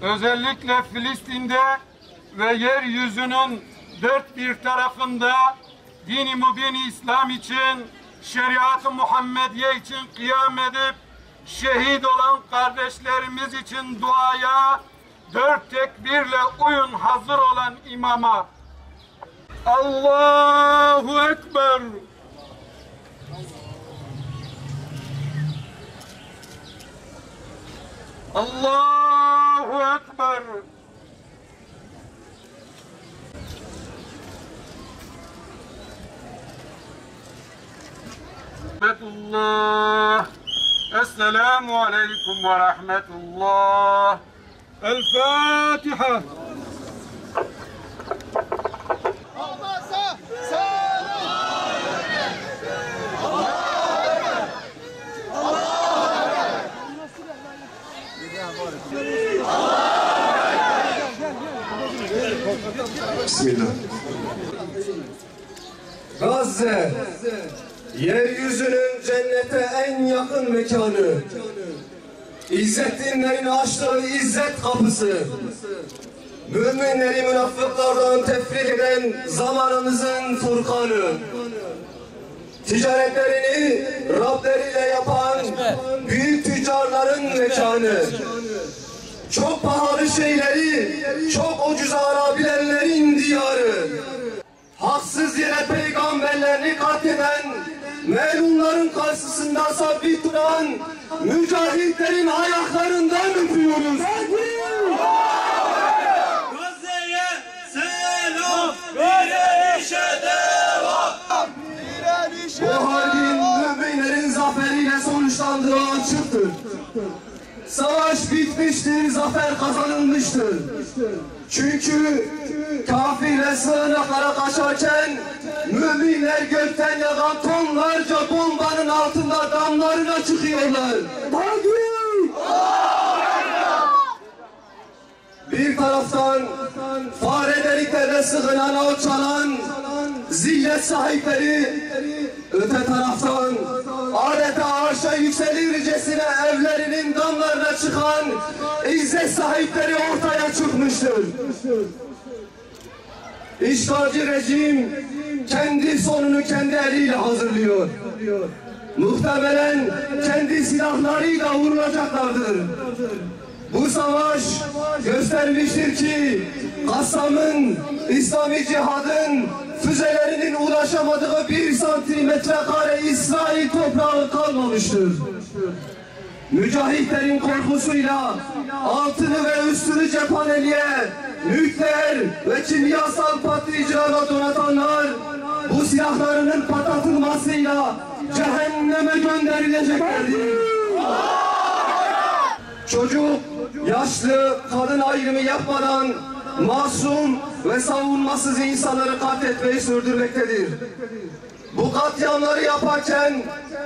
özellikle Filistin'de ve yeryüzünün dört bir tarafında din-i mübin İslam için, şeriat-ı Muhammediye için kıyam edip şehit olan kardeşlerimiz için duaya dört tekbirle uyun hazır olan imama. Allahu Ekber. Allahu Ekber. Rahmetullah. Esselamu aleyküm ve rahmetullah. El Fatiha. Bismillah. Gazze, yeryüzünün cennete en yakın mekanı. İzzettinlerin açtığı izzet kapısı. Müminleri münafıklardan tefrik eden zamanımızın furkanı. Ticaretlerini Rableriyle yapan büyük tüccarların mekanı. Çok pahalı şeyleri çok ucuza alabilenlerin diyarı. Haksız yere peygamberlerini katleden, melunların karşısında sabit duran mücahitlerin ayaklarından öpüyoruz. Gazze'ye selam, direnişe devam. Bu halin müminlerin zaferiyle sonuçlandığı açıktır. Savaş bitmiştir, zafer kazanılmıştır. Çünkü kafirle sığınaklara kaçarken müminler gökten yağan tonlarca bombanın altında damlarına çıkıyorlar. Bir taraftan fare deliklerine sığınan, alçalan zillet sahipleri, öte taraftan adeta arşa yükselircesine evlerinin damlarına çıkan izzet sahipleri ortaya çıkmıştır. İşgalci rejim kendi sonunu kendi eliyle hazırlıyor. Muhtemelen kendi silahlarıyla vurulacaklardır. Bu savaş göstermiştir ki Kassam'ın, İslami cihadın füzelerinin ulaşamadığı 1 santimetre kare İsrail toprağı kalmamıştır. Mücahitlerin korkusuyla altını ve üstünü cephaneliğe, nükleer ve kimyasal patlayıcılarla donatanlar bu silahlarının patlatılmasıyla cehenneme gönderileceklerdir. Çocuk, yaşlı, kadın ayrımı yapmadan masum ve savunmasız insanları katletmeyi sürdürmektedir. Bu katliamları yaparken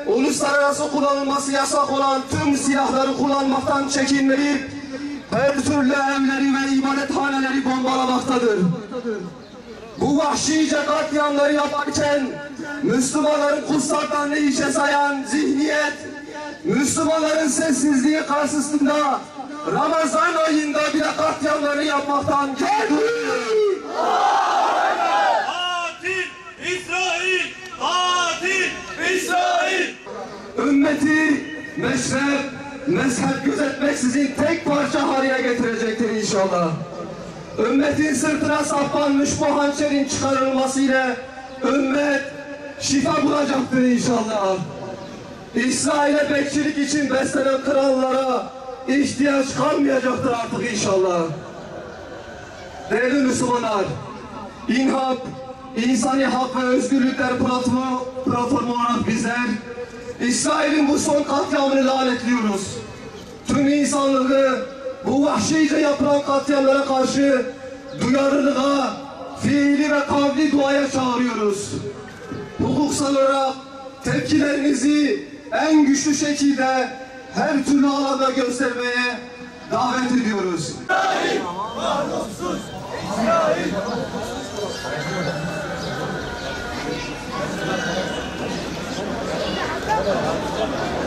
uluslararası kullanılması yasak olan tüm silahları kullanmaktan çekinmeyip her türlü evleri ve ibadethaneleri bombalamaktadır. Bu vahşice katliamları yaparken Müslümanların kutsaklarını hiçe sayan zihniyet, Müslümanların sessizliği karşısında Ramazan ayında bile katliamları yapmaktan geliyor. Katil İsrail! Katil İsrail! Ümmeti meşrep, mezhep gözetmeksizin tek parça haline getirecektir inşallah. Ümmetin sırtına saplanmış bu hançerin çıkarılmasıyla ümmet şifa bulacaktır inşallah. İsrail'e bekçilik için beslenen krallara ihtiyaç kalmayacaktır artık inşallah. Değerli Müslümanlar, İnhap, İnsani Hak ve Özgürlükler platformu olarak bizler İsrail'in bu son katliamını lanetliyoruz. Tüm insanlığı bu vahşice yapılan katliamlara karşı duyarlılığa, fiili ve kavli duaya çağırıyoruz. Hukuksal olarak tepkilerinizi en güçlü şekilde her türlü alanda göstermeye davet ediyoruz. İsrail! Mahluksuz! İsrail! Thank you.